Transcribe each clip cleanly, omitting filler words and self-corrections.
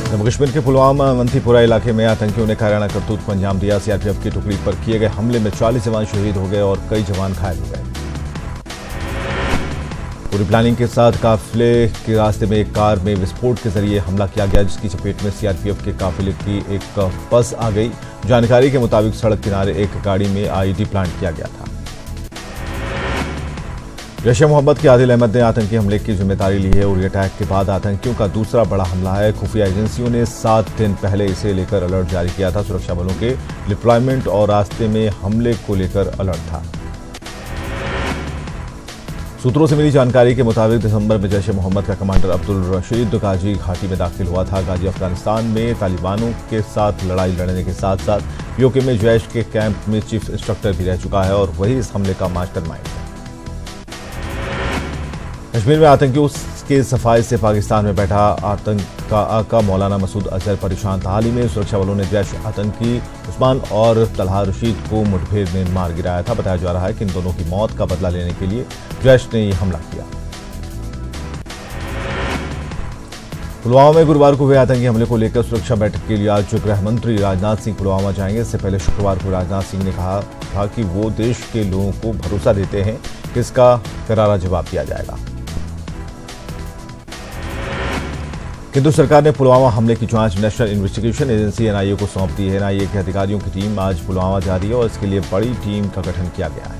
जम्मू कश्मीर के पुलवामा मंतीपुरा इलाके में आतंकियों ने कायराना करतूत को अंजाम दिया। सीआरपीएफ की टुकड़ी पर किए गए हमले में 40 जवान शहीद हो गए और कई जवान घायल हो गए। पूरी प्लानिंग के साथ काफिले के रास्ते में एक कार में विस्फोट के जरिए हमला किया गया, जिसकी चपेट में सीआरपीएफ के काफिले की एक बस आ गई। जानकारी के मुताबिक सड़क किनारे एक गाड़ी में आईईडी प्लांट किया गया था। जैश ए मोहम्मद के आदिल अहमद ने आतंकी हमले की जिम्मेदारी ली है और ये अटैक के बाद आतंकियों का दूसरा बड़ा हमला है। खुफिया एजेंसियों ने 7 दिन पहले इसे लेकर अलर्ट जारी किया था। सुरक्षा बलों के डिप्लॉयमेंट और रास्ते में हमले को लेकर अलर्ट था। सूत्रों से मिली जानकारी के मुताबिक दिसंबर में जैश ए मोहम्मद का कमांडर अब्दुल रशीद गाजी घाटी में दाखिल हुआ था। गाजी अफगानिस्तान में तालिबानों के साथ लड़ाई लड़ने के साथ साथ पीओके में जैश के कैंप में चीफ इंस्ट्रक्टर भी रह चुका है और वही इस हमले का मास्टरमाइंड है। कश्मीर में आतंकियों के सफाई से पाकिस्तान में बैठा आतंक का आका मौलाना मसूद अजहर परेशान था। हाल ही में सुरक्षा बलों ने जैश आतंकी उस्मान और तलहा रशीद को मुठभेड़ में मार गिराया था। बताया जा रहा है कि इन दोनों की मौत का बदला लेने के लिए जैश ने यह हमला किया। पुलवामा में गुरुवार को हुए आतंकी हमले को लेकर सुरक्षा बैठक के लिए आज गृह मंत्री राजनाथ सिंह पुलवामा जाएंगे। इससे पहले शुक्रवार को राजनाथ सिंह ने कहा था कि वो देश के लोगों को भरोसा देते हैं कि इसका करारा जवाब दिया जाएगा। किंतु सरकार ने पुलवामा हमले की जांच नेशनल इन्वेस्टिगेशन एजेंसी एनआईए को सौंप दी है। एनआईए के अधिकारियों की टीम आज पुलवामा जा रही है और इसके लिए बड़ी टीम का गठन किया गया है।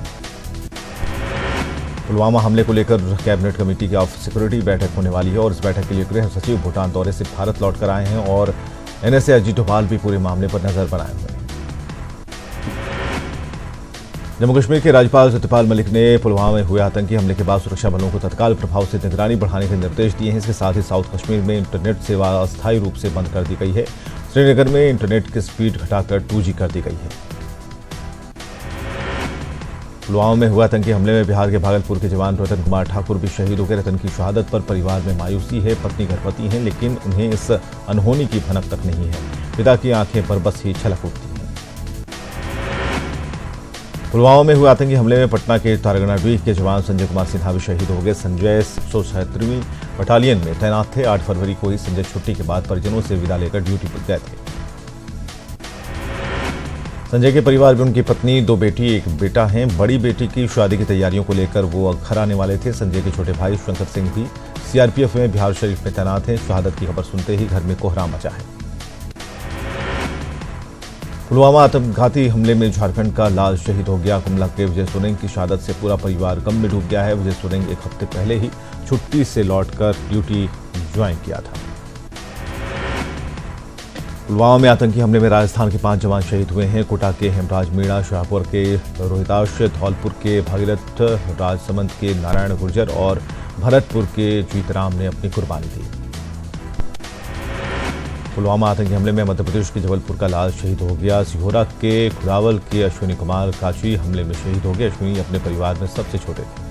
पुलवामा हमले को लेकर कैबिनेट कमेटी की ऑफ सिक्योरिटी बैठक होने वाली है और इस बैठक के लिए गृह सचिव भूटान दौरे से भारत लौटकर आए हैं और एनएसए अजीत डोभाल भी पूरे मामले पर नजर बनाए हुए हैं। जम्मू कश्मीर के राज्यपाल सत्यपाल मलिक ने पुलवामा में हुए आतंकी हमले के बाद सुरक्षा बलों को तत्काल प्रभाव से निगरानी बढ़ाने के निर्देश दिए हैं। इसके साथ ही साउथ कश्मीर में इंटरनेट सेवा अस्थायी रूप से बंद कर दी गई है। श्रीनगर में इंटरनेट की स्पीड घटाकर 2G कर दी गई है। पुलवामा में हुए आतंकी हमले में बिहार के भागलपुर के जवान रतन कुमार ठाकुर भी शहीद हो गए। रतन की शहादत पर परिवार में मायूसी है। पत्नी गर्भवती है, लेकिन उन्हें इस अनहोनी की भनक तक नहीं है। पिता की आंखें पर बस ही छलक उठती हैं। पुलवामा में हुए आतंकी हमले में पटना के तारागढ़ के जवान संजय कुमार सिन्हा भी शहीद हो गए। संजय 177वीं बटालियन में तैनात थे। 8 फरवरी को ही संजय छुट्टी के बाद परिजनों से विदा लेकर ड्यूटी पर गए थे। संजय के परिवार में उनकी पत्नी, 2 बेटी, 1 बेटा हैं। बड़ी बेटी की शादी की तैयारियों को लेकर वो घर आने वाले थे। संजय के छोटे भाई शंकर सिंह भी सीआरपीएफ में बिहार शरीफ में तैनात हैं। शहादत की खबर सुनते ही घर में कोहराम मचा है। पुलवामा आत्मघाती हमले में झारखंड का लाल शहीद हो गया। कुमला के विजय सोरेंग की शहादत से पूरा परिवार गम में डूब गया है। विजय सोरेंग 1 हफ्ते पहले ही छुट्टी से लौटकर ड्यूटी ज्वाइन किया था। पुलवामा में आतंकी हमले में राजस्थान के 5 जवान शहीद हुए हैं। कोटा के हेमराज मीणा, शाहपुर के रोहिताश, धौलपुर के भागीरथ, राजसमंद के नारायण गुर्जर और भरतपुर के जीतराम ने अपनी कुर्बानी दी। पुलवामा आतंकी हमले में मध्य प्रदेश के जबलपुर का लाल शहीद हो गया। सिहोरा के खुदावल के अश्विनी कुमार काची हमले में शहीद हो गए। अश्विनी अपने परिवार में सबसे छोटे थे।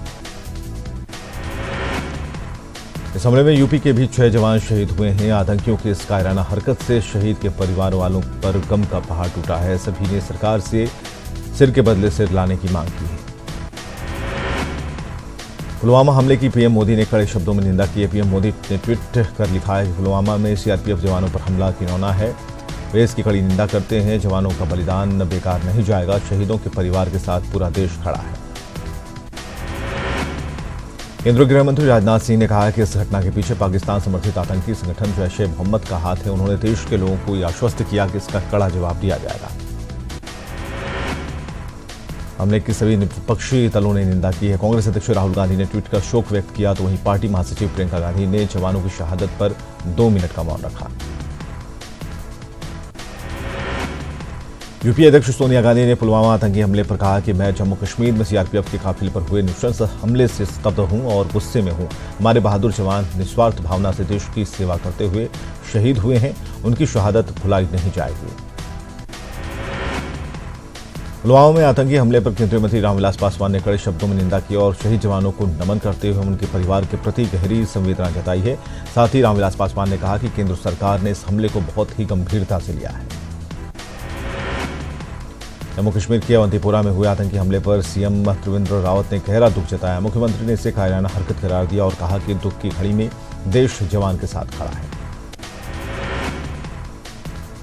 इस हमले में यूपी के भी 6 जवान शहीद हुए हैं। आतंकियों की इस कायराना हरकत से शहीद के परिवार वालों पर गम का पहाड़ टूटा है। सभी ने सरकार से सिर के बदले सिर लाने की मांग की है। पुलवामा हमले की पीएम मोदी ने कड़े शब्दों में निंदा की है। पीएम मोदी ने ट्वीट कर लिखा है कि पुलवामा में सीआरपीएफ जवानों पर हमला घिनौना है। वे इसकी कड़ी निंदा करते हैं। जवानों का बलिदान बेकार नहीं जाएगा। शहीदों के परिवार के साथ पूरा देश खड़ा है। केंद्रीय गृह मंत्री राजनाथ सिंह ने कहा है कि इस घटना के पीछे पाकिस्तान समर्थित आतंकी संगठन जैश ए मोहम्मद का हाथ है। उन्होंने देश के लोगों को यह आश्वस्त किया कि इसका कड़ा जवाब दिया जाएगा। हमले की सभी विपक्षी दलों ने निंदा की है। कांग्रेस अध्यक्ष राहुल गांधी ने ट्वीट कर शोक व्यक्त किया, तो वहीं पार्टी महासचिव प्रियंका गांधी ने जवानों की शहादत पर 2 मिनट का मौन रखा। यूपीए अध्यक्ष सोनिया गांधी ने पुलवामा आतंकी हमले पर कहा कि मैं जम्मू कश्मीर में सीआरपीएफ के काफिले पर हुए नृशंस हमले से स्तब्ध हूं और गुस्से में हूं। हमारे बहादुर जवान निस्वार्थ भावना से देश की सेवा करते हुए शहीद हुए हैं। उनकी शहादत भुलाई नहीं जाएगी। पुलवामा में आतंकी हमले पर केंद्रीय मंत्री रामविलास पासवान ने कड़े शब्दों में निंदा की और शहीद जवानों को नमन करते हुए उनके परिवार के प्रति गहरी संवेदना जताई है। साथ ही रामविलास पासवान ने कहा कि केंद्र सरकार ने इस हमले को बहुत ही गंभीरता से लिया है। जम्मू कश्मीर के अवंतीपोरा में हुए आतंकी हमले पर सीएम त्रिवेंद्र रावत ने गहरा दुख जताया। मुख्यमंत्री ने इसे कायराना हरकत करार दिया और कहा कि दुख की घड़ी में देश जवान के साथ खड़ा है।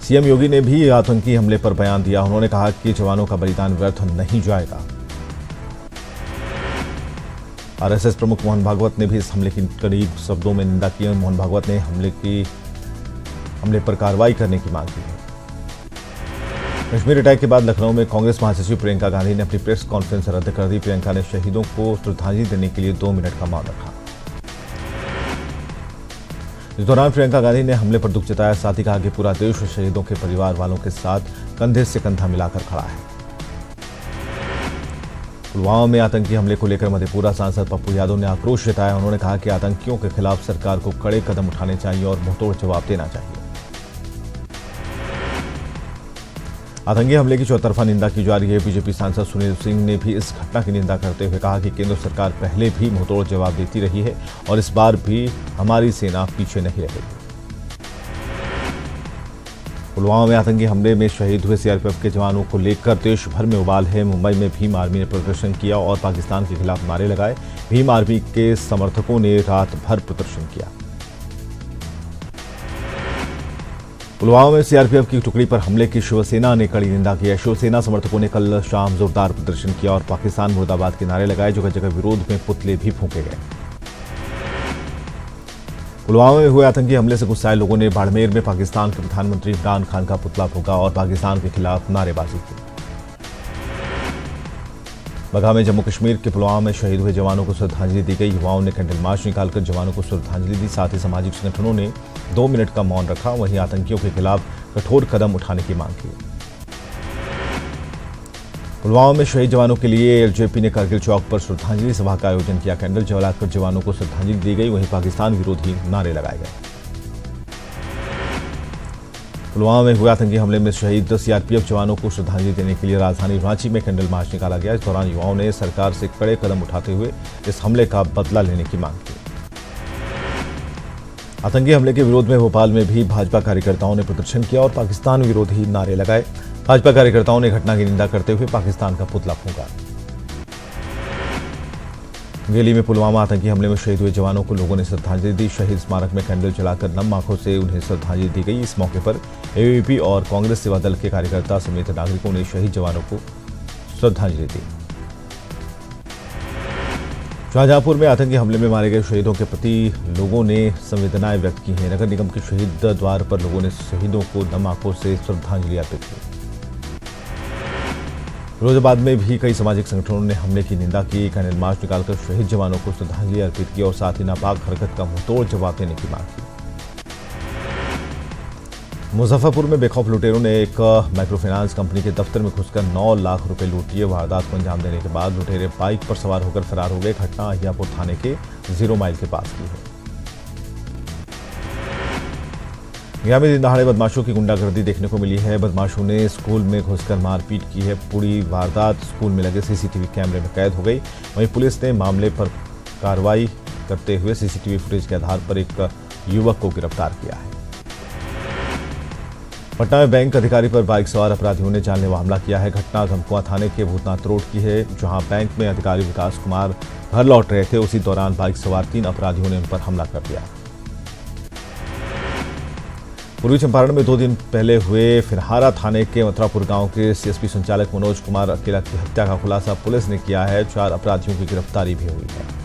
सीएम योगी ने भी आतंकी हमले पर बयान दिया। उन्होंने कहा कि जवानों का बलिदान व्यर्थ नहीं जाएगा। आरएसएस प्रमुख मोहन भागवत ने भी इस हमले की कड़ी शब्दों में निंदा की। मोहन भागवत ने हमले पर कार्रवाई करने की मांग की है। कश्मीर अटैक के बाद लखनऊ में कांग्रेस महासचिव प्रियंका गांधी ने अपनी प्रेस कॉन्फ्रेंस रद्द कर दी। प्रियंका ने शहीदों को श्रद्धांजलि देने के लिए 2 मिनट का मौन रखा। इस दौरान प्रियंका गांधी ने हमले पर दुख जताया, साथ ही कहा कि पूरा देश शहीदों के परिवार वालों के साथ कंधे से कंधा मिलाकर खड़ा है। पुलवामा में आतंकी हमले को लेकर मधेपुरा सांसद पप्पू यादव ने आक्रोश जताया। उन्होंने कहा कि आतंकियों के खिलाफ सरकार को कड़े कदम उठाने चाहिए और मुंहतोड़ जवाब देना चाहिए। आतंकी हमले की चौतरफा निंदा की जा रही है। बीजेपी सांसद सुनील सिंह ने भी इस घटना की निंदा करते हुए कहा कि केंद्र सरकार पहले भी मुंहतोड़ जवाब देती रही है और इस बार भी हमारी सेना पीछे नहीं रहेगी। पुलवामा में आतंकी हमले में शहीद हुए सीआरपीएफ के जवानों को लेकर देश भर में उबाल है। मुंबई में भीम आर्मी ने प्रदर्शन किया और पाकिस्तान के खिलाफ नारे लगाए। भीम आर्मी के समर्थकों ने रात भर प्रदर्शन किया। पुलवामा में सीआरपीएफ की टुकड़ी पर हमले की शिवसेना ने कड़ी निंदा की है। शिवसेना समर्थकों ने कल शाम जोरदार प्रदर्शन किया और पाकिस्तान मुर्दाबाद के नारे लगाए। जगह जगह विरोध में पुतले भी फूंके गए। पुलवामा में हुए आतंकी हमले से गुस्साए लोगों ने बाड़मेर में पाकिस्तान के प्रधानमंत्री इमरान खान का पुतला फूंका और पाकिस्तान के खिलाफ नारेबाजी की। बगहा में जम्मू कश्मीर के पुलवामा में शहीद हुए जवानों को श्रद्धांजलि दी गई। युवाओं ने कैंडल मार्च निकालकर जवानों को श्रद्धांजलि दी। साथ ही सामाजिक संगठनों ने 2 मिनट का मौन रखा। वहीं आतंकियों के खिलाफ कठोर कदम उठाने की मांग की। पुलवामा में शहीद जवानों के लिए एलजेपी ने कारगिल चौक पर श्रद्धांजलि सभा का आयोजन किया। कैंडल जलाकर जवानों को श्रद्धांजलि दी गई। वहीं पाकिस्तान विरोधी नारे लगाए गए। पुलवामा में हुए आतंकी हमले में शहीद सीआरपीएफ जवानों को श्रद्धांजलि देने के लिए राजधानी रांची में कैंडल मार्च निकाला गया। इस दौरान युवाओं ने सरकार से कड़े कदम उठाते हुए इस हमले का बदला लेने की मांग की। आतंकी हमले के विरोध में भोपाल में भी भाजपा कार्यकर्ताओं ने प्रदर्शन किया और पाकिस्तान विरोधी नारे लगाए। भाजपा कार्यकर्ताओं ने घटना की निंदा करते हुए पाकिस्तान का पुतला फूंका। दिल्ली में पुलवामा आतंकी हमले में शहीद हुए जवानों को लोगों ने श्रद्धांजलि दी। शहीद स्मारक में कैंडल जलाकर नम आंखों से उन्हें श्रद्धांजलि दी गई। इस मौके पर एबीवीपी और कांग्रेस सेवा दल के कार्यकर्ता समेत नागरिकों ने शहीद जवानों को श्रद्धांजलि दी। शाहजहांपुर में आतंकी हमले में मारे गए शहीदों के प्रति लोगों ने संवेदनाएं व्यक्त की हैं। नगर निगम के शहीद द्वार पर लोगों ने शहीदों को नम आंखों से श्रद्धांजलि अर्पित की। फिरोजाबाद में भी कई सामाजिक संगठनों ने हमले की निंदा की। कैंडल मार्च निकालकर शहीद जवानों को श्रद्धांजलि अर्पित की और साथ ही नापाक हरकत का मुंहतोड़ जवाब देने की मांग की। मुजफ्फरपुर में बेखौफ लुटेरों ने एक माइक्रो फाइनेंस कंपनी के दफ्तर में घुसकर 9 लाख रुपए लूट लिए। वारदात को अंजाम देने के बाद लुटेरे बाइक पर सवार होकर फरार हो गए। घटना अहियापुर थाने के 0 माइल के पास की है। गया में दिन दहाड़े बदमाशों की गुंडागर्दी देखने को मिली है। बदमाशों ने स्कूल में घुसकर मारपीट की है। पूरी वारदात स्कूल में लगे सीसीटीवी कैमरे में कैद हो गई। वहीं पुलिस ने मामले पर कार्रवाई करते हुए सीसीटीवी फुटेज के आधार पर एक युवक को गिरफ्तार किया है। पटना में बैंक अधिकारी पर बाइक सवार अपराधियों ने जानलेवा हमला किया है। घटना गमकुआ थाने के भूतनाथ रोड की है, जहां बैंक में अधिकारी विकास कुमार घर लौट रहे थे। उसी दौरान बाइक सवार 3 अपराधियों ने उन पर हमला कर दिया। पूर्वी चंपारण में 2 दिन पहले हुए फिनहारा थाने के मथुरापुर गांव के सीएसपी संचालक मनोज कुमार अकेला की हत्या का खुलासा पुलिस ने किया है। 4 अपराधियों की गिरफ्तारी भी हुई है।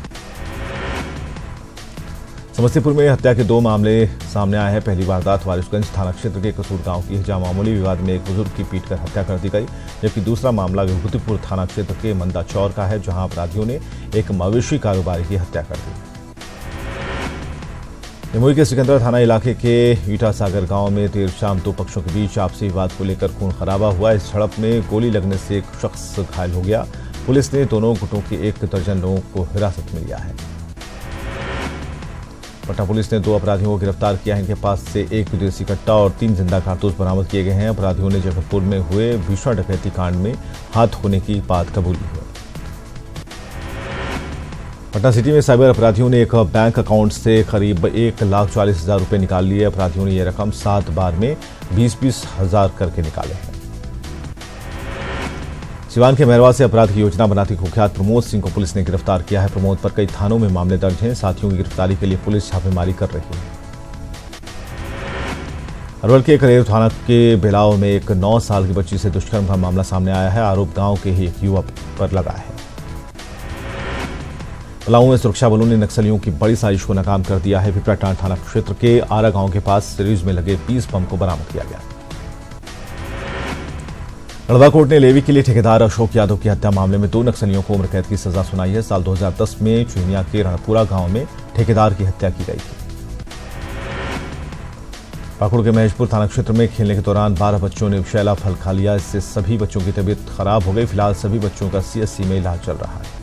समस्तीपुर में हत्या के 2 मामले सामने आए हैं। पहली वारदात वारिसगंज थाना क्षेत्र के कसूर गांव की है, जहां मामूली विवाद में एक बुजुर्ग की पीटकर हत्या कर दी गई। जबकि दूसरा मामला विभूतिपुर थाना क्षेत्र के मंदा चौर का है, जहां अपराधियों ने एक मवेशी कारोबारी की हत्या कर दी। निमुई के सिकंदरा थाना इलाके के ईटा सागर गांव में देर शाम 2 पक्षों के बीच आपसी विवाद को लेकर खून खराबा हुआ। इस झड़प में गोली लगने से एक शख्स घायल हो गया। पुलिस ने दोनों गुटों के 1 दर्जन लोगों को हिरासत में लिया है। पटना पुलिस ने 2 अपराधियों को गिरफ्तार किया है। इनके पास से 1 विदेशी कट्टा और 3 जिंदा कारतूस बरामद किए गए हैं। अपराधियों ने जगतपुर में हुए भीषण डकैती कांड में हाथ होने की बात कबूली है। पटना सिटी में साइबर अपराधियों ने एक बैंक अकाउंट से करीब 1,40,000 रुपए निकाल लिए। अपराधियों ने यह रकम 7 बार में 20-20 हजार करके निकाले हैं। सिवान के मेहरवा से अपराध की योजना बनाते कुख्यात प्रमोद सिंह को पुलिस ने गिरफ्तार किया है। प्रमोद पर कई थानों में मामले दर्ज हैं। साथियों की गिरफ्तारी के लिए पुलिस छापेमारी कर रही है। अरवल के करेर थाना के बेलाव में एक 9 साल की बच्ची से दुष्कर्म का मामला सामने आया है। आरोप गांव के ही एक युवक पर लगा है। पलामू में सुरक्षा बलों ने नक्सलियों की बड़ी साजिश को नाकाम कर दिया है। पिपराटांड थाना क्षेत्र के आरा गांव के पास सीरीज में लगे 20 बम को बरामद किया गया। लड़वा कोर्ट ने लेवी के लिए ठेकेदार अशोक यादव की हत्या मामले में 2 नक्सलियों को उम्र कैद की सजा सुनाई है। साल 2010 में चुनिया के रणपुरा गांव में ठेकेदार की हत्या की गई थी। पाकुड़ के महेशपुर थाना क्षेत्र में खेलने के दौरान 12 बच्चों ने विषैला फल खा लिया। इससे सभी बच्चों की तबीयत खराब हो गई। फिलहाल सभी बच्चों का सीएससी में इलाज चल रहा है।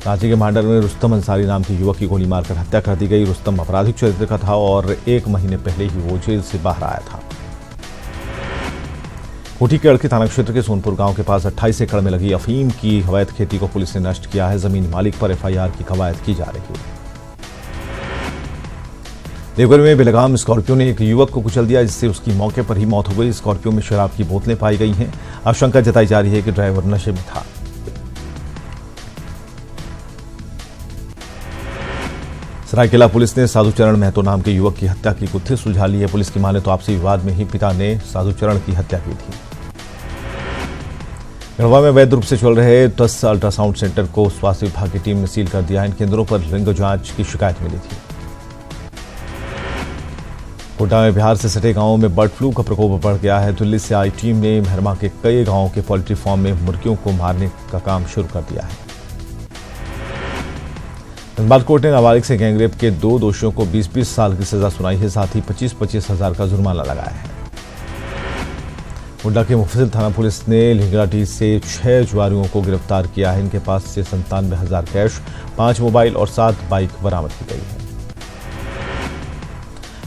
रांची के मांडर में रुस्तम अंसारी नाम के युवक की गोली मारकर हत्या कर दी गई। रुस्तम आपराधिक चरित्र का था और 1 महीने पहले ही वो जेल से बाहर आया था। कोठी के अड़की थाना क्षेत्र के सोनपुर गांव के पास 28 एकड़ में लगी अफीम की अवैध खेती को पुलिस ने नष्ट किया है। जमीन मालिक पर एफआईआर की कवायद की जा रही है। देवघर में बेलगाम स्कॉर्पियो ने एक युवक को कुचल दिया, जिससे उसकी मौके पर ही मौत हो गई। स्कॉर्पियो में शराब की बोतलें पाई गई हैं। आशंका जताई जा रही है कि ड्राइवर नशे में था। सरायकेला पुलिस ने साधुचरण महतो नाम के युवक की हत्या की गुत्थी सुलझा ली है। पुलिस की माने तो आपसी विवाद में ही पिता ने साधुचरण की हत्या की थी। गढ़वा में वैध रूप से चल रहे 10 अल्ट्रासाउंड सेंटर को स्वास्थ्य विभाग की टीम ने सील कर दिया है। इन केंद्रों पर लिंग जांच की शिकायत मिली थी। कोटा में बिहार से सटे गांवों में बर्ड फ्लू का प्रकोप बढ़ गया है। दिल्ली से आई टीम ने मेहरमा के कई गांवों के पोल्ट्री फार्म में मुर्गियों को मारने का काम शुरू कर दिया है। धनबाद कोर्ट ने नाबालिग से गैंगरेप के 2 दोषियों को 20-20 साल की सजा सुनाई है। साथ ही 25-25 हजार का जुर्माना लगाया है। गोड्डा के मुफस्सिल थाना पुलिस ने लिंगराटी से 6 जुआरियों को गिरफ्तार किया है। इनके पास से 97,000 कैश, 5 मोबाइल और 7 बाइक बरामद की गई है।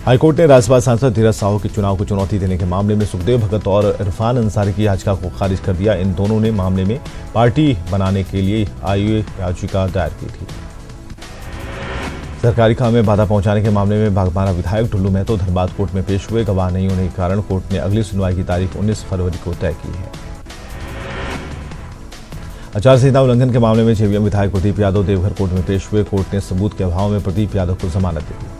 हाईकोर्ट ने राज्यसभा सांसद धीरज साहू के चुनाव को चुनौती देने के मामले में सुखदेव भगत और इरफान अंसारी की याचिका को खारिज कर दिया। इन दोनों ने मामले में पार्टी बनाने के लिए याचिका दायर की थी। सरकारी काम में बाधा पहुंचाने के मामले में बागबारा विधायक ढुल्लू महतो धनबाद कोर्ट में पेश हुए। गवाह नहीं होने के कारण कोर्ट ने अगली सुनवाई की तारीख 19 फरवरी को तय की है। आचार संहिता उल्लंघन के मामले में जेवीएम विधायक प्रदीप यादव देवघर कोर्ट में पेश हुए। कोर्ट ने सबूत के अभाव में प्रदीप यादव को जमानत दे दी।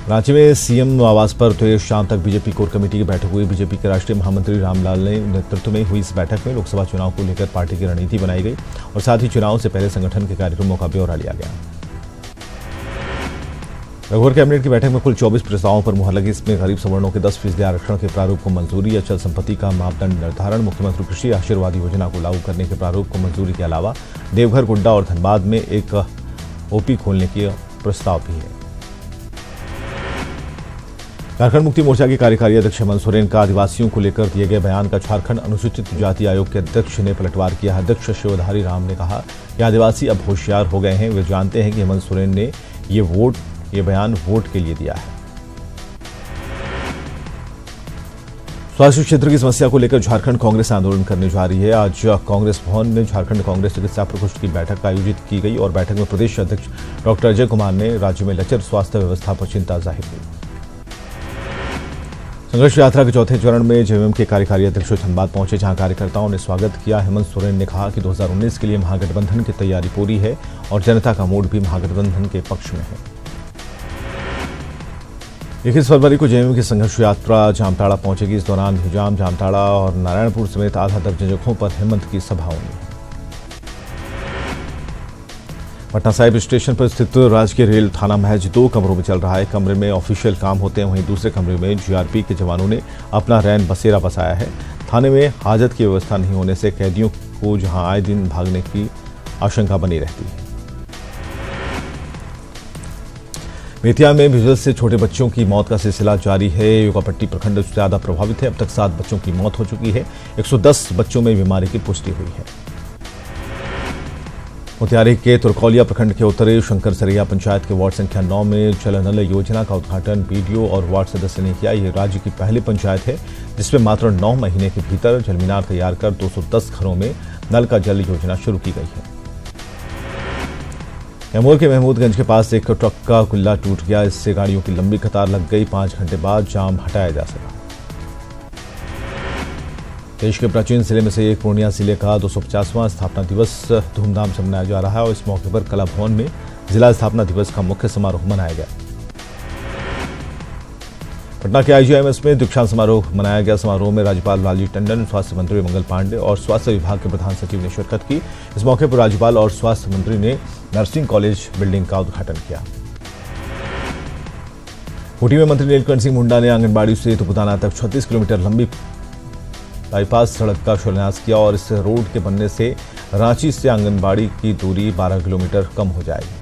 रांची में सीएम आवास पर देर शाम तक बीजेपी कोर कमेटी की बैठक हुई। बीजेपी के राष्ट्रीय महामंत्री रामलाल ने नेतृत्व में हुई इस बैठक में लोकसभा चुनाव को लेकर पार्टी की रणनीति बनाई गई और साथ ही चुनाव से पहले संगठन के कार्यक्रमों का ब्यौरा लिया गया। रघुवर कैबिनेट की बैठक में कुल 24 प्रस्तावों पर मुहर लगी। इसमें गरीब सवर्णों के 10% आरक्षण के प्रारूप को मंजूरी, अचल संपत्ति का मापदंड निर्धारण, मुख्यमंत्री कृषि आशीर्वाद योजना को लागू करने के प्रारूप को मंजूरी के अलावा देवघर, गोड्डा और धनबाद में एक ओपी खोलने के प्रस्ताव भी है। झारखंड मुक्ति मोर्चा के कार्यकारी अध्यक्ष हेमंत सोरेन का आदिवासियों को लेकर दिए गए बयान का झारखंड अनुसूचित जाति आयोग के अध्यक्ष ने पलटवार किया। अध्यक्ष शिवधारी राम ने कहा कि आदिवासी अब होशियार हो गए हैं। वे जानते हैं कि हेमंत सोरेन ने ये बयान वोट के लिए दिया है। स्वास्थ्य क्षेत्र की समस्या को लेकर झारखंड कांग्रेस आंदोलन करने जा रही है। आज कांग्रेस भवन में झारखंड कांग्रेस चिकित्सा प्रकोष्ठ की बैठक आयोजित की गई और बैठक में प्रदेश अध्यक्ष डॉक्टर अजय कुमार ने राज्य में लचर स्वास्थ्य व्यवस्था पर चिंता जाहिर की। संघर्ष यात्रा के चौथे चरण में जेवीएम के कार्यकारी अध्यक्ष धनबाद पहुंचे, जहां कार्यकर्ताओं ने स्वागत किया। हेमंत सोरेन ने कहा कि 2019 के लिए महागठबंधन की तैयारी पूरी है और जनता का मूड भी महागठबंधन के पक्ष में है। 21 फरवरी को जेवीएम की संघर्ष यात्रा जामताड़ा पहुंचेगी। इस दौरान हिजाम, जामताड़ा और नारायणपुर समेत आधा दर्जन जगहों पर हेमंत की सभा होनी है। पटना साहिब स्टेशन पर स्थित राजकीय रेल थाना महज 2 कमरों में चल रहा है। कमरे में ऑफिशियल काम होते हैं, वहीं दूसरे कमरे में जीआरपी के जवानों ने अपना रैन बसेरा बसाया है। थाने में हाजत की व्यवस्था नहीं होने से कैदियों को जहां आए दिन भागने की आशंका बनी रहती है। बेतिया में बिजली से छोटे बच्चों की मौत का सिलसिला जारी है। योगापट्टी प्रखंड ज्यादा प्रभावित है। अब तक 7 बच्चों की मौत हो चुकी है। 110 बच्चों में बीमारी की पुष्टि हुई है। मोतिहारी के तुरकौलिया प्रखंड के उत्तरी शंकरसरिया पंचायत के वार्ड संख्या 9 में जल नल योजना का उद्घाटन बीडीओ और वार्ड सदस्य ने किया। यह राज्य की पहली पंचायत है जिसमें मात्र 9 महीने के भीतर जलमीनार तैयार कर 210 घरों में नल का जल योजना शुरू की गई है। कैमूर के महमूदगंज के पास एक ट्रक का कुल्ला टूट गया। इससे गाड़ियों की लंबी कतार लग गई। 5 घंटे बाद जाम हटाया जा सका। देश के प्राचीन जिले में से एक पूर्णिया जिले का 250वां स्थापना दिवस धूमधाम से मनाया जा रहा है और इस मौके पर कला भवन में जिला स्थापना दिवस का मुख्य समारोह मनाया गया। पटना के आईजीआईएमएस में दीक्षांत समारोह मनाया गया। समारोह में राज्यपाल लालजी टंडन, स्वास्थ्य मंत्री मंगल पांडे और स्वास्थ्य विभाग के प्रधान सचिव ने शिरकत की। इस मौके पर राज्यपाल और स्वास्थ्य मंत्री ने नर्सिंग कॉलेज बिल्डिंग का उद्घाटन किया। खूंटी में मंत्री नीलकंठ सिंह मुंडा ने आंगनबाड़ी से तुपुताना तक 36 किलोमीटर लंबी बाईपास सड़क का शिलान्यास किया और इस रोड के बनने से रांची से आंगनबाड़ी की दूरी 12 किलोमीटर कम हो जाएगी।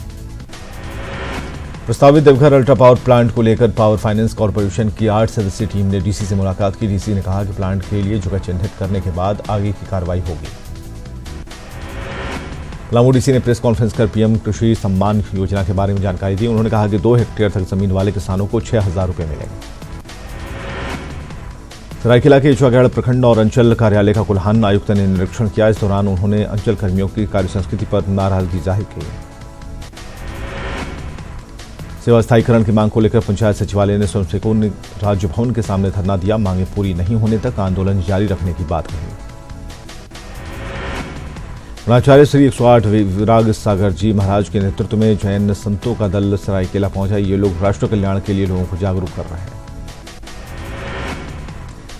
प्रस्तावित देवघर अल्ट्रा पावर प्लांट को लेकर पावर फाइनेंस कॉर्पोरेशन की 8 सदस्यीय टीम ने डीसी से मुलाकात की। डीसी ने कहा कि प्लांट के लिए जगह चिन्हित करने के बाद आगे की कार्रवाई होगी। पलामू डीसी ने प्रेस कॉन्फ्रेंस कर पीएम कृषि सम्मान योजना के बारे में जानकारी दी। उन्होंने कहा कि 2 हेक्टेयर तक जमीन वाले किसानों को 6,000 रुपए मिलेंगे। सरायकेला के इचवागढ़ प्रखंड और अंचल कार्यालय का कुल्हान आयुक्त ने निरीक्षण किया। इस दौरान उन्होंने अंचल कर्मियों की कार्य संस्कृति पर नाराजगी जाहिर की। सेवा स्थायीकरण की मांग को लेकर पंचायत सचिवालय ने स्वयंसेवकों ने राज्य भवन के सामने धरना दिया। मांगे पूरी नहीं होने तक आंदोलन जारी रखने की बात कही। प्राचार्य श्री 108 विराग सागर जी महाराज के नेतृत्व में जैन संतों का दल सरायकेला पहुंचा। ये लोग राष्ट्र कल्याण के लिए लोगों को जागरूक कर रहे हैं।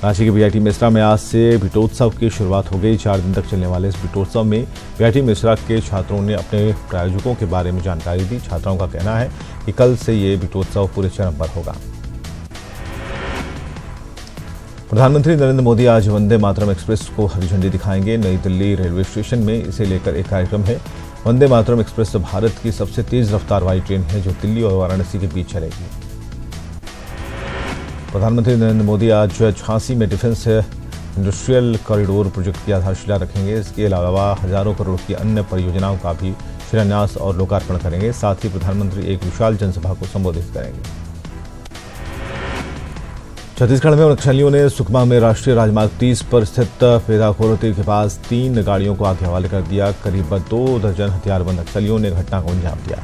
रांची के बीआईटी मिश्रा में आज से बीटोत्सव की शुरुआत हो गई। 4 दिन तक चलने वाले इस बीटोत्सव में बीआईटी मिश्रा के छात्रों ने अपने प्रायोजकों के बारे में जानकारी दी। छात्राओं का कहना है कि कल से ये बीटोत्सव पूरे चरम पर होगा। प्रधानमंत्री नरेंद्र मोदी आज वंदे मातरम एक्सप्रेस को हरी झंडी दिखाएंगे। नई दिल्ली रेलवे स्टेशन में इसे लेकर एक कार्यक्रम है। वंदे मातरम एक्सप्रेस भारत की सबसे तेज रफ्तार वाली ट्रेन है जो दिल्ली और वाराणसी के बीच चलेगी। प्रधानमंत्री नरेंद्र मोदी आज झांसी में डिफेंस इंडस्ट्रियल कॉरिडोर प्रोजेक्ट की आधारशिला रखेंगे। इसके अलावा हजारों करोड़ की अन्य परियोजनाओं का भी शिलान्यास और लोकार्पण करेंगे। साथ ही प्रधानमंत्री एक विशाल जनसभा को संबोधित करेंगे। छत्तीसगढ़ में नक्सलियों ने सुकमा में राष्ट्रीय राजमार्ग 30 पर स्थित पेदाखोरती के पास 3 गाड़ियों को आग के हवाले कर दिया। करीब 2 दर्जन हथियारबंद नक्सलियों ने घटना को अंजाम दिया।